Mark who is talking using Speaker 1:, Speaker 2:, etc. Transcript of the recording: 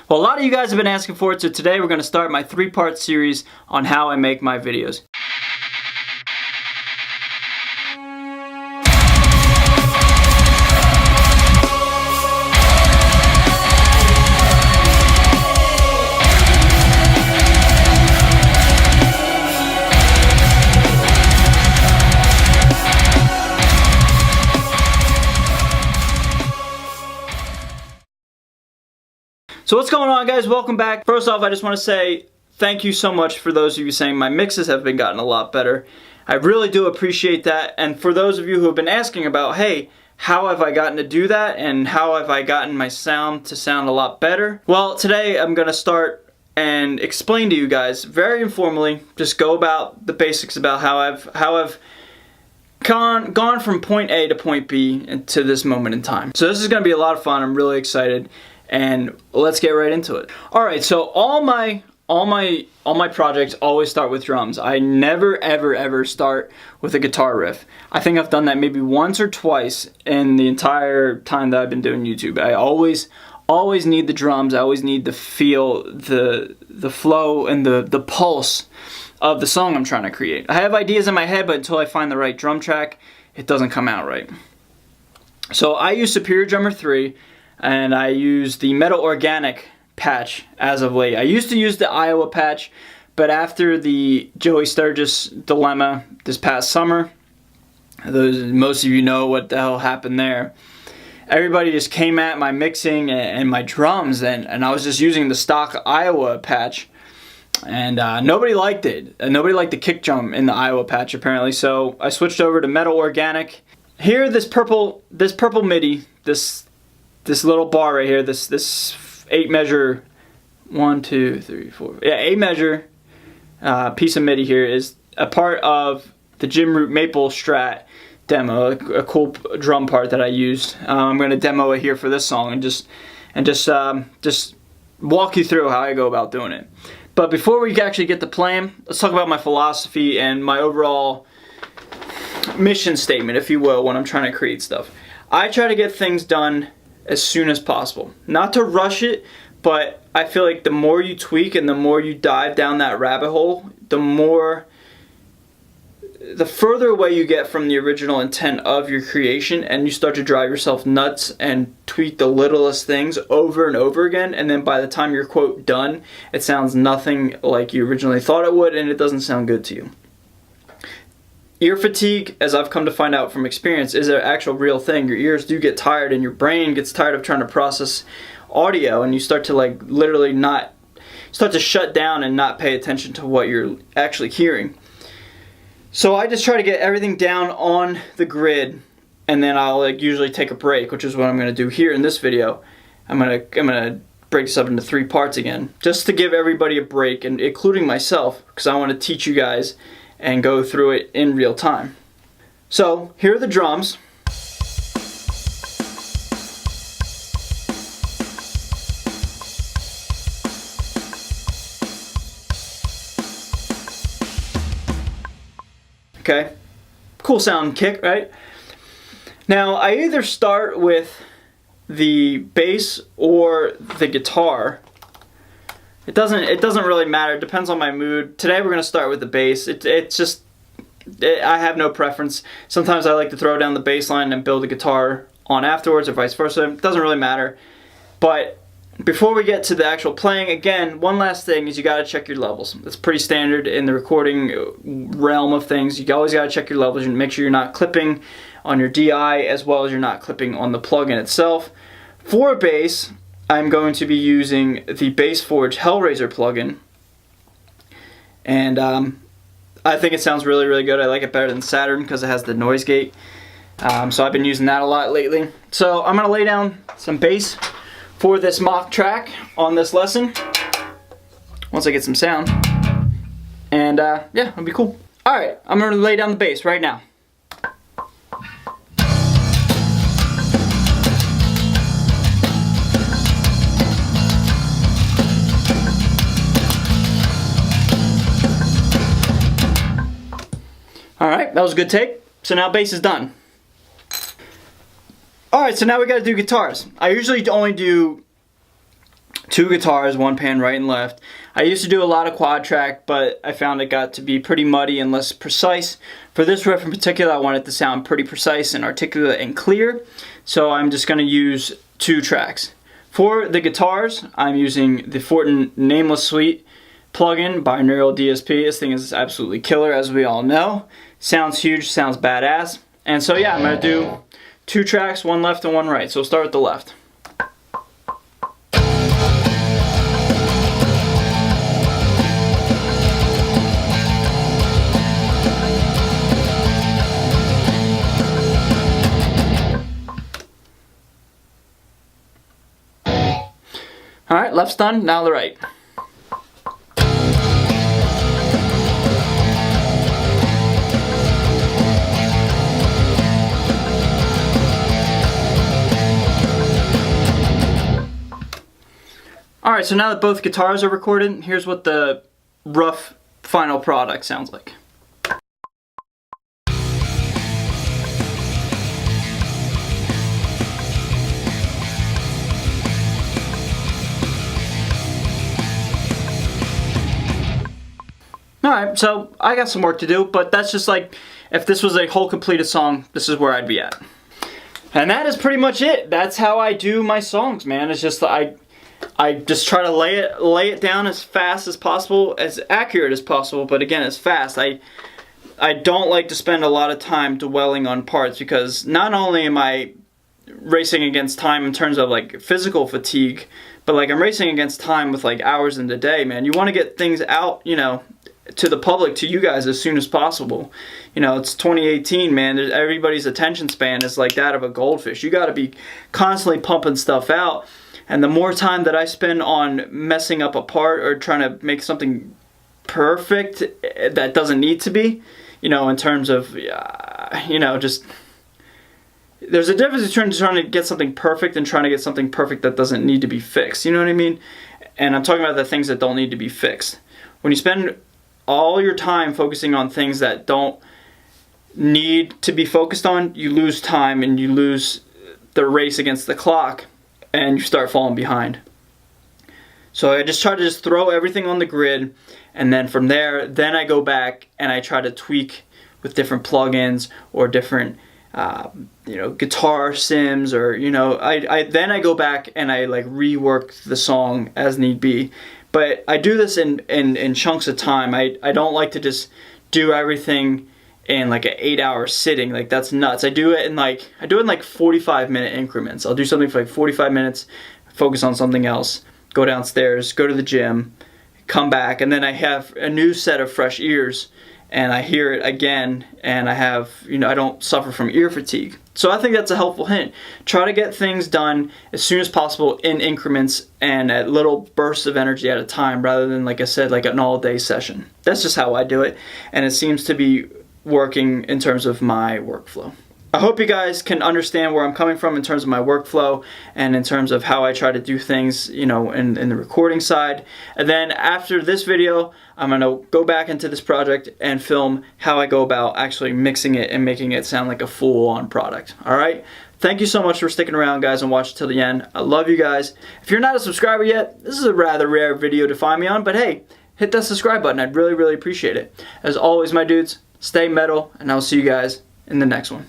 Speaker 1: Well, a lot of you guys have been asking for it, so today we're going to start my 3-part series on how I make my videos. So what's going on, guys? Welcome back. First off, I just want to say thank you so much for those of you saying my mixes have been gotten a lot better. I really do appreciate that. And for those of you who have been asking about, hey, how have I gotten to do that and how have I gotten my sound to sound a lot better? Well, today I'm going to start and explain to you guys very informally, just go about the basics about how I've gone from point A to point B to this moment in time. So this is going to be a lot of fun. I'm really excited. And let's get right into it. Alright, so all my projects always start with drums. I never ever start with a guitar riff. I think I've done that maybe once or twice in the entire time that I've been doing YouTube. I always need the drums. I always need to feel the flow and the pulse of the song I'm trying to create. I have ideas in my head, but until I find the right drum track, it doesn't come out right. So I use Superior Drummer 3. And I use the Metal Organic patch as of late. I used to use the Iowa patch, but after the Joey Sturgis dilemma this past summer, most of you know what the hell happened there. Everybody just came at my mixing and my drums, and I was just using the stock Iowa patch, and nobody liked it. Nobody liked the kick drum in the Iowa patch apparently, so I switched over to Metal Organic. Here, this purple MIDI, this little bar right here, this 8 measure, 1, 2, 3, 4, yeah, 8 measure piece of MIDI here is a part of the Jim Root Maple Strat demo, a cool drum part that I used. I'm going to demo it here for this song and just walk you through how I go about doing it. But before we actually get to playing, let's talk about my philosophy and my overall mission statement, if you will, when I'm trying to create stuff. I try to get things done as soon as possible. Not to rush it, but I feel like the more you tweak and the more you dive down that rabbit hole, the further away you get from the original intent of your creation, and you start to drive yourself nuts and tweak the littlest things over and over again, and then by the time you're, quote, done, it sounds nothing like you originally thought it would, and it doesn't sound good to you. Ear fatigue, as I've come to find out from experience, is an actual real thing. Your ears do get tired and your brain gets tired of trying to process audio, and you start to literally start to shut down and not pay attention to what you're actually hearing. So I just try to get everything down on the grid, and then I'll usually take a break, which is what I'm going to do here in this video. I'm gonna break this up into 3 parts again, just to give everybody a break, and including myself, because I want to teach you guys and go through it in real time. So here are the drums. Okay, cool sound kick, right? Now I either start with the bass or the guitar. It doesn't really matter. It depends on my mood. Today we're going to start with the bass. I have no preference. Sometimes I like to throw down the bass line and build the guitar on afterwards, or vice versa. It doesn't really matter. But before we get to the actual playing, again, one last thing is you got to check your levels. It's pretty standard in the recording realm of things. You always got to check your levels and make sure you're not clipping on your DI as well as you're not clipping on the plugin itself. For bass, I'm going to be using the BassForge Hellraiser plugin, and I think it sounds really good. I like it better than Saturn because it has the noise gate, so I've been using that a lot lately. So I'm going to lay down some bass for this mock track on this lesson once I get some sound, and yeah, it'll be cool. Alright, I'm going to lay down the bass right now. Alright, that was a good take. So now bass is done. Alright, so now we gotta do guitars. I usually only do 2 guitars, 1 pan right and left. I used to do a lot of quad track, but I found it got to be pretty muddy and less precise. For this riff in particular, I want it to sound pretty precise and articulate and clear, so I'm just going to use 2 tracks. For the guitars, I'm using the Fortin Nameless Suite plugin by Neural DSP. This thing is absolutely killer, as we all know. Sounds huge, sounds badass. And so yeah, I'm going to do 2 tracks, 1 left and 1 right. So we'll start with the left. Alright, left's done, now the right. Alright, so now that both guitars are recorded, here's what the rough final product sounds like. Alright, so I got some work to do, but that's just like, if this was a whole completed song, this is where I'd be at. And that is pretty much it. That's how I do my songs, man. It's just, I just try to lay it down as fast as possible, as accurate as possible, but again, as fast. I don't like to spend a lot of time dwelling on parts, because not only am I racing against time in terms of like physical fatigue, but like I'm racing against time with like hours in the day, man. You want to get things out, you know, to the public, to you guys, as soon as possible. You know, it's 2018, man. Everybody's attention span is like that of a goldfish. You got to be constantly pumping stuff out. And the more time that I spend on messing up a part or trying to make something perfect that doesn't need to be, you know, in terms of, you know, just, there's a difference between trying to get something perfect and trying to get something perfect that doesn't need to be fixed. You know what I mean? And I'm talking about the things that don't need to be fixed. When you spend all your time focusing on things that don't need to be focused on, you lose time and you lose the race against the clock, and you start falling behind. So I just try to throw everything on the grid, and then from there, then I go back and I try to tweak with different plugins or different you know, guitar sims, or you know, then I go back and I like rework the song as need be. But I do this in chunks of time. I don't like to just do everything in like an 8-hour sitting. Like, that's nuts. I do it in like 45-minute increments. I'll do something for like 45 minutes, focus on something else, go downstairs, go to the gym, come back, and then I have a new set of fresh ears, and I hear it again, and I have, you know, I don't suffer from ear fatigue. So I think that's a helpful hint. Try to get things done as soon as possible in increments and at little bursts of energy at a time, rather than, like I said, like an all-day session. That's just how I do it, and it seems to be working in terms of my workflow. I hope you guys can understand where I'm coming from in terms of my workflow and in terms of how I try to do things, you know, in the recording side. And then after this video, I'm going to go back into this project and film how I go about actually mixing it and making it sound like a full-on product. Alright? Thank you so much for sticking around, guys, and watching till the end. I love you guys. If you're not a subscriber yet, this is a rather rare video to find me on, but hey, hit that subscribe button. I'd really, really appreciate it. As always, my dudes, stay metal, and I'll see you guys in the next one.